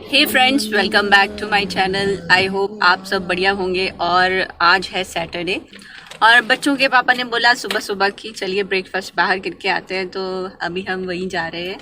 Hey friends, welcome back to my channel. I hope आप सब बढ़िया होंगे। और आज है सैटरडे और बच्चों के पापा ने बोला सुबह सुबह कि चलिए ब्रेकफास्ट बाहर करके आते हैं, तो अभी हम वहीं जा रहे हैं।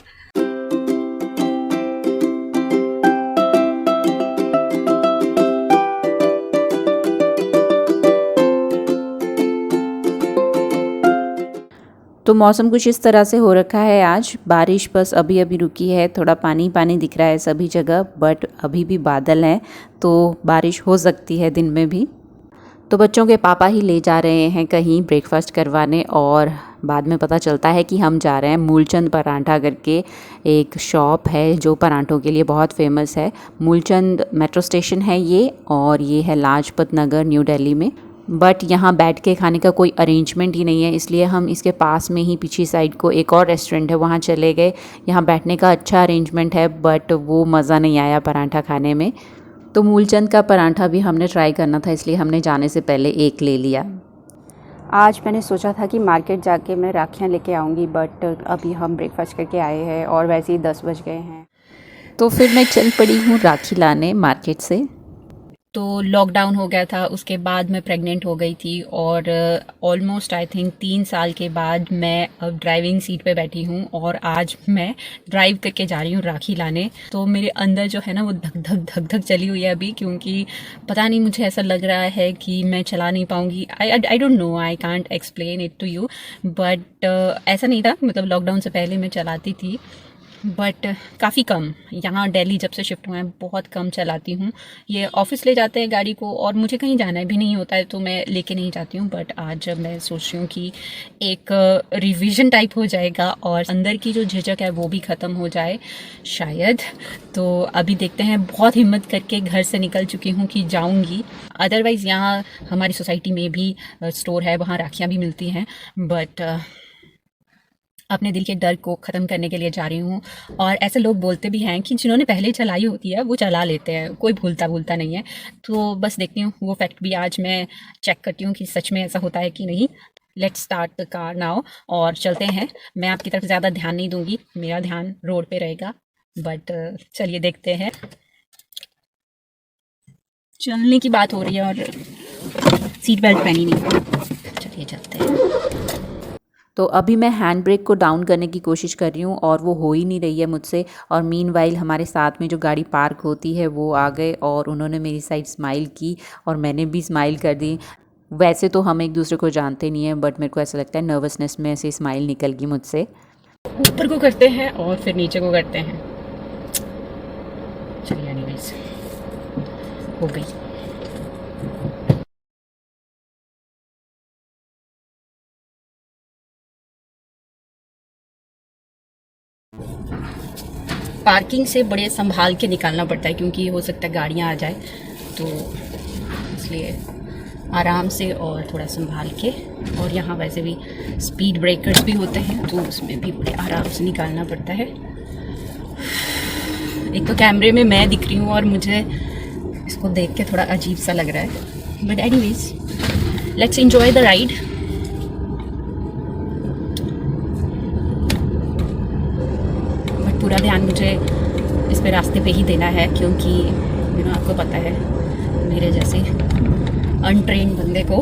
तो मौसम कुछ इस तरह से हो रखा है। आज बारिश बस अभी अभी रुकी है, थोड़ा पानी पानी दिख रहा है सभी जगह, बट अभी भी बादल हैं तो बारिश हो सकती है दिन में भी। तो बच्चों के पापा ही ले जा रहे हैं कहीं ब्रेकफास्ट करवाने, और बाद में पता चलता है कि हम जा रहे हैं मूलचंद परांठा करके। एक शॉप है जो परांठों के लिए बहुत फेमस है। मूलचंद मेट्रो स्टेशन है ये, और ये है लाजपत नगर, न्यू दिल्ली में। बट यहाँ बैठ के खाने का कोई अरेंजमेंट ही नहीं है, इसलिए हम इसके पास में ही पीछे साइड को एक और रेस्टोरेंट है वहाँ चले गए। यहाँ बैठने का अच्छा अरेंजमेंट है, बट वो मज़ा नहीं आया परांठा खाने में। तो मूलचंद का परांठा भी हमने ट्राई करना था, इसलिए हमने जाने से पहले एक ले लिया। आज मैंने सोचा था कि मार्केट जाके मैं राखियाँ लेके आऊँगी, बट अभी हम ब्रेकफास्ट करके आए हैं और वैसे ही 10 बज गए हैं, तो फिर मैं चल पड़ी हूँ राखी लाने मार्केट से। तो लॉकडाउन हो गया था, उसके बाद मैं प्रेग्नेंट हो गई थी, और ऑलमोस्ट आई थिंक 3 साल के बाद मैं अब ड्राइविंग सीट पे बैठी हूँ और आज मैं ड्राइव करके जा रही हूँ राखी लाने। तो मेरे अंदर जो है ना वो धक धक धक धक चली हुई है अभी, क्योंकि पता नहीं, मुझे ऐसा लग रहा है कि मैं चला नहीं पाऊँगी। I don't know, I can't explain it to you, but ऐसा नहीं था। मतलब लॉकडाउन से पहले मैं चलाती थी, बट काफ़ी कम। यहाँ दिल्ली जब से शिफ्ट हुआ है बहुत कम चलाती हूँ। ये ऑफिस ले जाते हैं गाड़ी को, और मुझे कहीं जाना भी नहीं होता है तो मैं लेके नहीं जाती हूँ। बट आज मैं सोच रही हूँ कि एक रिवीजन टाइप हो जाएगा और अंदर की जो झिझक है वो भी ख़त्म हो जाए शायद। तो अभी देखते हैं। बहुत हिम्मत करके घर से निकल चुकी हूँ कि जाऊँगी। अदरवाइज़ यहाँ हमारी सोसाइटी में भी स्टोर है, वहाँ राखियाँ भी मिलती हैं, बट अपने दिल के डर को ख़त्म करने के लिए जा रही हूँ। और ऐसे लोग बोलते भी हैं कि जिन्होंने पहले चलाई होती है वो चला लेते हैं, कोई भूलता नहीं है। तो बस देखती हूँ, वो फैक्ट भी आज मैं चेक करती हूँ कि सच में ऐसा होता है कि नहीं। Let's start the car now और चलते हैं। मैं आपकी तरफ ज़्यादा ध्यान नहीं दूँगी, मेरा ध्यान रोड पे रहेगा, बट चलिए देखते हैं। चलने की बात हो रही है और सीट बेल्ट पहनी नहीं, चलिए चलते हैं। तो अभी मैं हैंड ब्रेक को डाउन करने की कोशिश कर रही हूँ और वो हो ही नहीं रही है मुझसे। और मीनवाइल हमारे साथ में जो गाड़ी पार्क होती है वो आ गए और उन्होंने मेरी साइड स्माइल की और मैंने भी स्माइल कर दी। वैसे तो हम एक दूसरे को जानते नहीं हैं, बट मेरे को ऐसा लगता है नर्वसनेस में ऐसे स्माइल निकल गई मुझसे। ऊपर को करते हैं और फिर नीचे को करते हैं। चलिए एनीवेज, हो गई। पार्किंग से बड़े संभाल के निकालना पड़ता है, क्योंकि हो सकता है गाड़ियाँ आ जाए, तो इसलिए आराम से और थोड़ा संभाल के। और यहाँ वैसे भी स्पीड ब्रेकर्स भी होते हैं, तो उसमें भी बड़े आराम से निकालना पड़ता है। एक तो कैमरे में मैं दिख रही हूँ और मुझे इसको देख के थोड़ा अजीब सा लग रहा है, but anyways let's enjoy the ride. पूरा ध्यान मुझे इस पे रास्ते पे ही देना है, क्योंकि आपको पता है मेरे जैसे अनट्रेन बंदे को,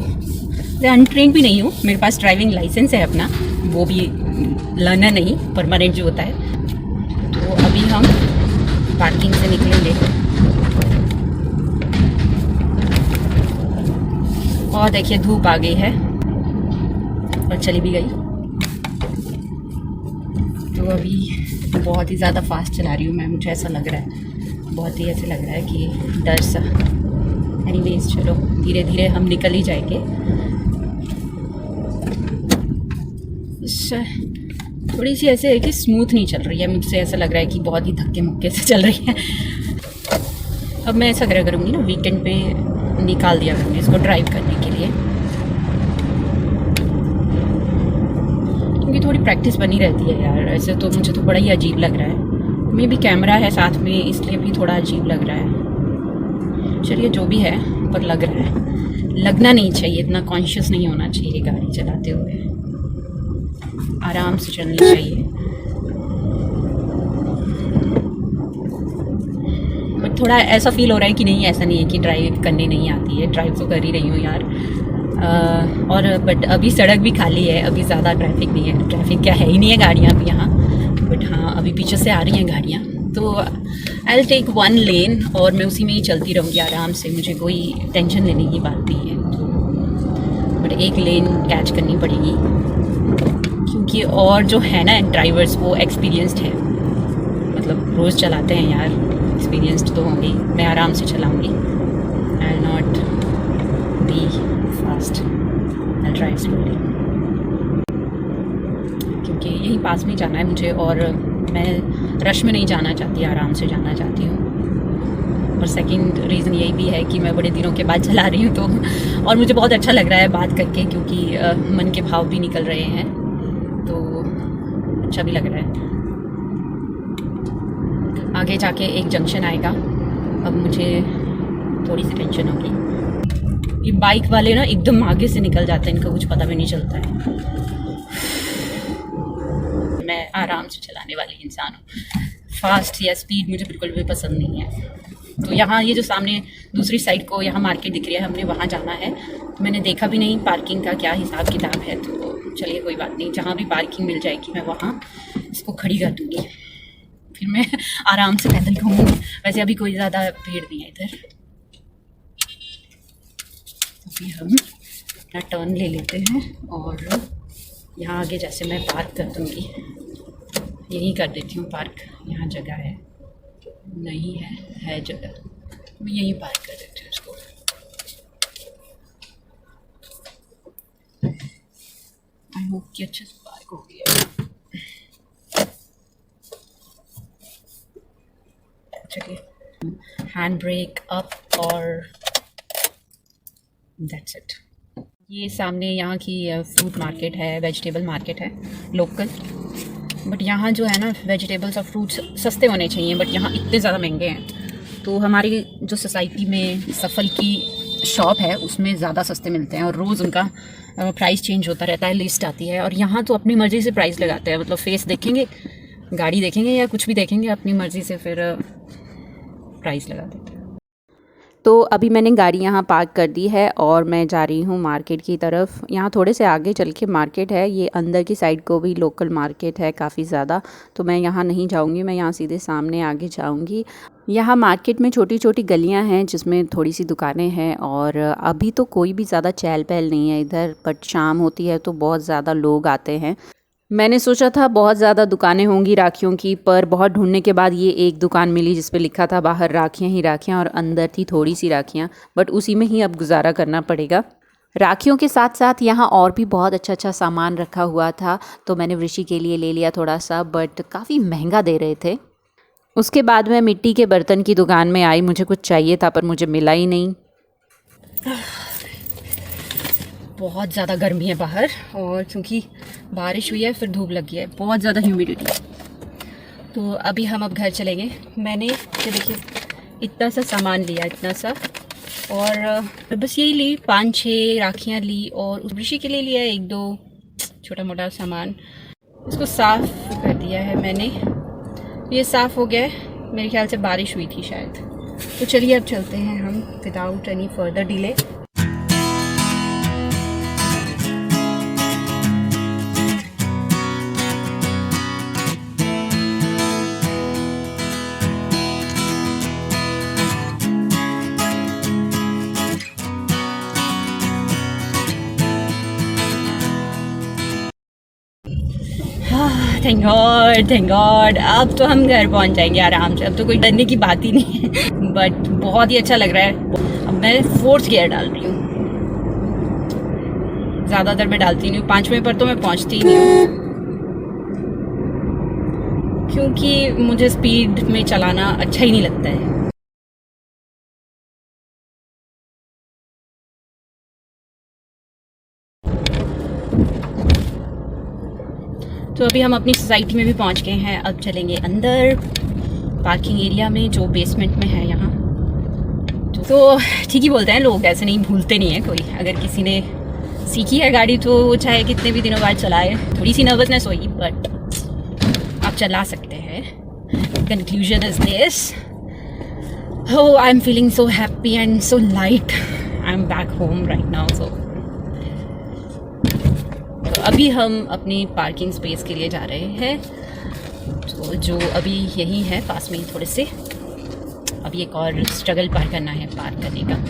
मैं अनट्रेन भी नहीं हूँ, मेरे पास ड्राइविंग लाइसेंस है अपना, वो भी लर्नर नहीं, परमानेंट जो होता है। तो अभी हम पार्किंग से निकलेंगे और देखिए धूप आ गई है और चली भी गई। तो अभी बहुत ही ज़्यादा फास्ट चला रही हूँ मैं, मुझे ऐसा लग रहा है, बहुत ही ऐसे लग रहा है कि डर सा। एनीवेज चलो धीरे धीरे हम निकल ही जाएंगे। थोड़ी सी ऐसे है कि स्मूथ नहीं चल रही है, मुझसे ऐसा लग रहा है कि बहुत ही धक्के मुक्के से चल रही है। अब मैं ऐसा करूँगी ना, वीकेंड पे निकाल दिया करूँगी इसको ड्राइव करने के लिए, क्योंकि थोड़ी प्रैक्टिस बनी रहती है यार। ऐसे तो मुझे तो बड़ा ही अजीब लग रहा है, मे भी कैमरा है साथ में इसलिए भी थोड़ा अजीब लग रहा है। चलिए जो भी है, पर लग रहा है, लगना नहीं चाहिए, इतना कॉन्शियस नहीं होना चाहिए गाड़ी चलाते हुए, आराम से चलनी चाहिए। बट थोड़ा ऐसा फील हो रहा है कि नहीं, ऐसा नहीं है कि ड्राइव करने नहीं आती है, ड्राइव तो कर ही रही हूँ यार। और बट अभी सड़क भी खाली है, अभी ज़्यादा ट्रैफिक नहीं है, ट्रैफिक क्या है ही नहीं है गाड़ियाँ अभी यहाँ। बट हाँ, अभी पीछे से आ रही हैं गाड़ियाँ, तो I will take one lane और मैं उसी में ही चलती रहूँगी आराम से, मुझे कोई टेंशन लेने की बात नहीं है। तो बट एक लेन कैच करनी पड़ेगी, क्योंकि और जो है ना ड्राइवर्स वो एक्सपीरियंस्ड है, मतलब रोज़ चलाते हैं यार, एक्सपीरियंस्ड तो होंगे। मैं आराम से चलाऊँगी, I will not be fast, I will drive slowly, क्योंकि यहीं पास में जाना है मुझे और मैं रश में नहीं जाना चाहती, आराम से जाना चाहती हूँ। और सेकंड रीज़न यही भी है कि मैं बड़े दिनों के बाद चला रही हूँ, तो और मुझे बहुत अच्छा लग रहा है बात करके, क्योंकि मन के भाव भी निकल रहे हैं, तो अच्छा भी लग रहा है। आगे जाके एक जंक्शन आएगा, अब मुझे थोड़ी सी टेंशन होगी। ये बाइक वाले ना एकदम आगे से निकल जाते हैं, इनका कुछ पता भी नहीं चलता है। मैं आराम से चलाने वाली इंसान हूँ, फास्ट या स्पीड मुझे बिल्कुल भी पसंद नहीं है। तो यहाँ ये जो सामने दूसरी साइड को यहाँ मार्केट दिख रही है, हमने वहाँ जाना है। तो मैंने देखा भी नहीं पार्किंग का क्या हिसाब किताब है, तो चलिए कोई बात नहीं, जहाँ भी पार्किंग मिल जाएगी मैं वहाँ इसको खड़ी कर दूँगी, फिर मैं आराम से पैदल घूमूँगी। वैसे अभी कोई ज़्यादा भीड़ नहीं है इधर। अभी हम अपना टर्न ले लेते हैं और यहाँ आगे जैसे मैं पार्क कर दूँगी, यहीं कर देती हूँ पार्क, यहाँ जगह है नहीं है जगह, मैं यहीं पार्क कर देती हूँ इसको। आई होप कि अच्छे से पार्क हो गया। चलिए हैंड ब्रेक अप और दैट्स इट। ये सामने यहाँ की फ्रूट मार्केट है, वेजिटेबल मार्केट है लोकल। बट यहाँ जो है ना वेजिटेबल्स और फ्रूट्स सस्ते होने चाहिए, बट यहाँ इतने ज़्यादा महंगे हैं। तो हमारी जो सोसाइटी में सफल की शॉप है उसमें ज़्यादा सस्ते मिलते हैं और रोज़ उनका प्राइस चेंज होता रहता है, लिस्ट आती है। और यहाँ तो अपनी मर्ज़ी से प्राइस लगाते हैं, मतलब फेस देखेंगे, गाड़ी देखेंगे या कुछ भी देखेंगे, अपनी मर्ज़ी से फिर प्राइस लगा देते हैं। तो अभी मैंने गाड़ी यहाँ पार्क कर दी है और मैं जा रही हूँ मार्केट की तरफ। यहाँ थोड़े से आगे चल के मार्केट है, ये अंदर की साइड को भी लोकल मार्केट है काफ़ी ज़्यादा, तो मैं यहाँ नहीं जाऊँगी, मैं यहाँ सीधे सामने आगे जाऊँगी। यहाँ मार्केट में छोटी छोटी गलियाँ हैं जिसमें थोड़ी सी दुकानें हैं और अभी तो कोई भी ज़्यादा चहल पहल नहीं है इधर, बट शाम होती है तो बहुत ज़्यादा लोग आते हैं। मैंने सोचा था बहुत ज़्यादा दुकानें होंगी राखियों की, पर बहुत ढूंढने के बाद ये एक दुकान मिली जिस पे लिखा था बाहर राखियाँ ही राखियाँ और अंदर थी थोड़ी सी राखियाँ, बट उसी में ही अब गुजारा करना पड़ेगा। राखियों के साथ साथ यहाँ और भी बहुत अच्छा अच्छा सामान रखा हुआ था, तो मैंने ऋषि के लिए ले लिया थोड़ा सा, बट काफ़ी महंगा दे रहे थे। उसके बाद मैं मिट्टी के बर्तन की दुकान में आई, मुझे कुछ चाहिए था पर मुझे मिला ही नहीं। बहुत ज़्यादा गर्मी है बाहर, और क्योंकि बारिश हुई है फिर धूप लगी है, बहुत ज़्यादा ह्यूमिडिटी। तो अभी हम अब घर चलेंगे। मैंने ये देखिए इतना सा सामान लिया, इतना सा, और बस यही ली, 5-6 राखियाँ ली और उस ऋषि के लिए लिया 1-2 छोटा मोटा सामान। इसको साफ़ कर दिया है मैंने, ये साफ़ हो गया है, मेरे ख्याल से बारिश हुई थी शायद। तो चलिए अब चलते हैं हम without any further delay. Thank God अब तो हम घर पहुंच जाएंगे आराम से, अब तो कोई डरने की बात ही नहीं है। बट बहुत ही अच्छा लग रहा है। अब मैं 4th गियर डाल रही हूँ, ज़्यादातर मैं डालती नहीं हूँ, 5वें पर तो मैं पहुँचती ही नहीं हूँ, क्योंकि मुझे स्पीड में चलाना अच्छा ही नहीं लगता है। तो अभी हम अपनी सोसाइटी में भी पहुंच गए हैं, अब चलेंगे अंदर पार्किंग एरिया में जो बेसमेंट में है यहाँ। तो ठीक ही बोलते हैं लोग, ऐसे नहीं भूलते नहीं है कोई। अगर किसी ने सीखी है गाड़ी तो वो चाहे कितने भी दिनों बाद चलाए, थोड़ी सी नर्वसनेस होगी बट आप चला सकते हैं। Conclusion is this, Oh, I'm feeling so happy and so light. I'm back home right now. So अभी हम अपनी पार्किंग स्पेस के लिए जा रहे हैं, तो जो अभी यही है पास में ही थोड़े से। अभी एक और स्ट्रगल पार करना है पार करने का।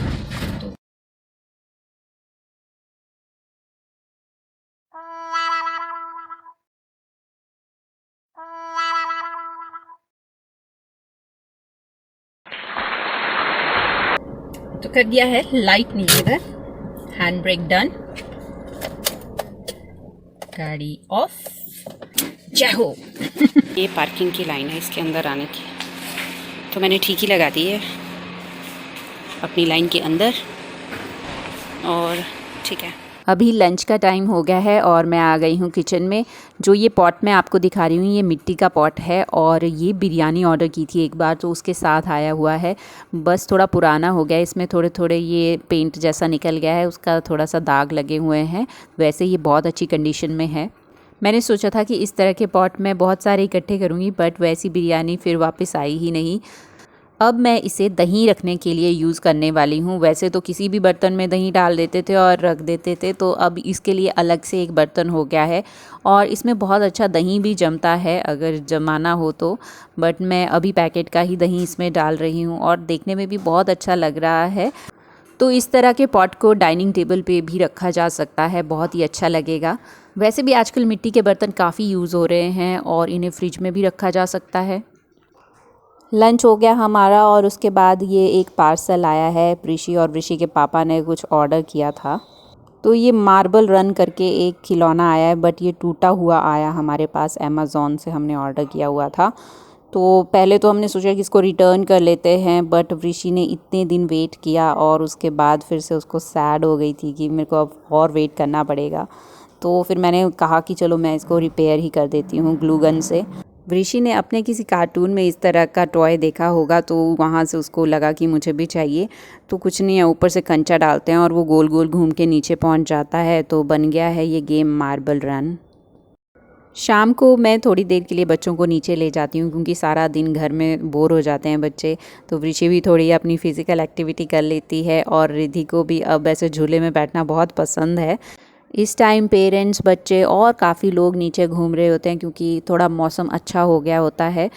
तो कर दिया है, लाइट नहीं है इधर, हैंड ब्रेक डन, गाड़ी ऑफ, जय हो। ये पार्किंग की लाइन है इसके अंदर आने की, तो मैंने ठीक ही लगा दी है अपनी लाइन के अंदर, और ठीक है। अभी लंच का टाइम हो गया है और मैं आ गई हूँ किचन में। जो ये पॉट मैं आपको दिखा रही हूँ, ये मिट्टी का पॉट है और ये बिरयानी ऑर्डर की थी एक बार, तो उसके साथ आया हुआ है। बस थोड़ा पुराना हो गया, इसमें थोड़े थोड़े ये पेंट जैसा निकल गया है, उसका थोड़ा सा दाग लगे हुए हैं। वैसे ये बहुत अच्छी कंडीशन में है। मैंने सोचा था कि इस तरह के पॉट मैं बहुत सारे इकट्ठे करूँगी, बट वैसी बिरयानी फिर वापस आई ही नहीं। अब मैं इसे दही रखने के लिए यूज़ करने वाली हूँ। वैसे तो किसी भी बर्तन में दही डाल देते थे और रख देते थे, तो अब इसके लिए अलग से एक बर्तन हो गया है और इसमें बहुत अच्छा दही भी जमता है अगर जमाना हो तो। बट मैं अभी पैकेट का ही दही इसमें डाल रही हूँ और देखने में भी बहुत अच्छा लग रहा है। तो इस तरह के पॉट को डाइनिंग टेबल पे भी रखा जा सकता है, बहुत ही अच्छा लगेगा। वैसे भी आजकल मिट्टी के बर्तन काफ़ी यूज़ हो रहे हैं और इन्हें फ्रिज में भी रखा जा सकता है। लंच हो गया हमारा और उसके बाद ये एक पार्सल आया है। ऋषि और ऋषि के पापा ने कुछ ऑर्डर किया था, तो ये मार्बल रन करके एक खिलौना आया है, बट ये टूटा हुआ आया हमारे पास। अमेज़ॉन से हमने ऑर्डर किया हुआ था, तो पहले तो हमने सोचा कि इसको रिटर्न कर लेते हैं, बट ऋषि ने इतने दिन वेट किया और उसके बाद फिर से उसको सैड हो गई थी कि मेरे को अब और वेट करना पड़ेगा। तो फिर मैंने कहा कि चलो मैं इसको रिपेयर ही कर देती हूँ ग्लू गन से। ऋषि ने अपने किसी कार्टून में इस तरह का टॉय देखा होगा, तो वहाँ से उसको लगा कि मुझे भी चाहिए। तो कुछ नहीं है, ऊपर से कंचा डालते हैं और वो गोल गोल घूम के नीचे पहुँच जाता है। तो बन गया है ये गेम मार्बल रन। शाम को मैं थोड़ी देर के लिए बच्चों को नीचे ले जाती हूँ, क्योंकि सारा दिन घर में बोर हो जाते हैं बच्चे। तो ऋषि भी थोड़ी अपनी फ़िज़िकल एक्टिविटी कर लेती है और रिद्धि को भी अब ऐसे झूले में बैठना बहुत पसंद है। इस टाइम पेरेंट्स, बच्चे और काफ़ी लोग नीचे घूम रहे होते हैं, क्योंकि थोड़ा मौसम अच्छा हो गया होता है।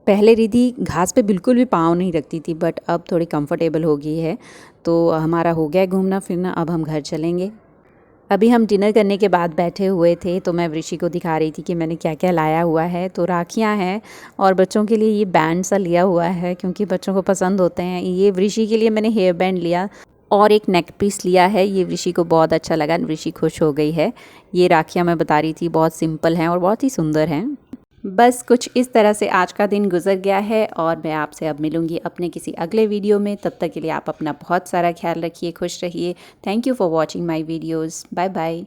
पहले रिद्धि घास पे बिल्कुल भी पाँव नहीं रखती थी, बट अब थोड़ी कंफर्टेबल हो गई है। तो हमारा हो गया घूमना फिरना, अब हम घर चलेंगे। अभी हम डिनर करने के बाद बैठे हुए थे, तो मैं ऋषि को दिखा रही थी कि मैंने क्या क्या लाया हुआ है। तो राखियाँ हैं और बच्चों के लिए ये बैंड सा लिया हुआ है, क्योंकि बच्चों को पसंद होते हैं। ये ऋषि के लिए मैंने हेयर बैंड लिया और एक नेक पीस लिया है। ये ऋषि को बहुत अच्छा लगा, ऋषि खुश हो गई है। ये राखियाँ मैं बता रही थी बहुत सिंपल हैं और बहुत ही सुंदर हैं। बस कुछ इस तरह से आज का दिन गुजर गया है और मैं आपसे अब मिलूंगी अपने किसी अगले वीडियो में। तब तक के लिए आप अपना बहुत सारा ख्याल रखिए, खुश रहिए। Thank you for watching my videos. Bye bye.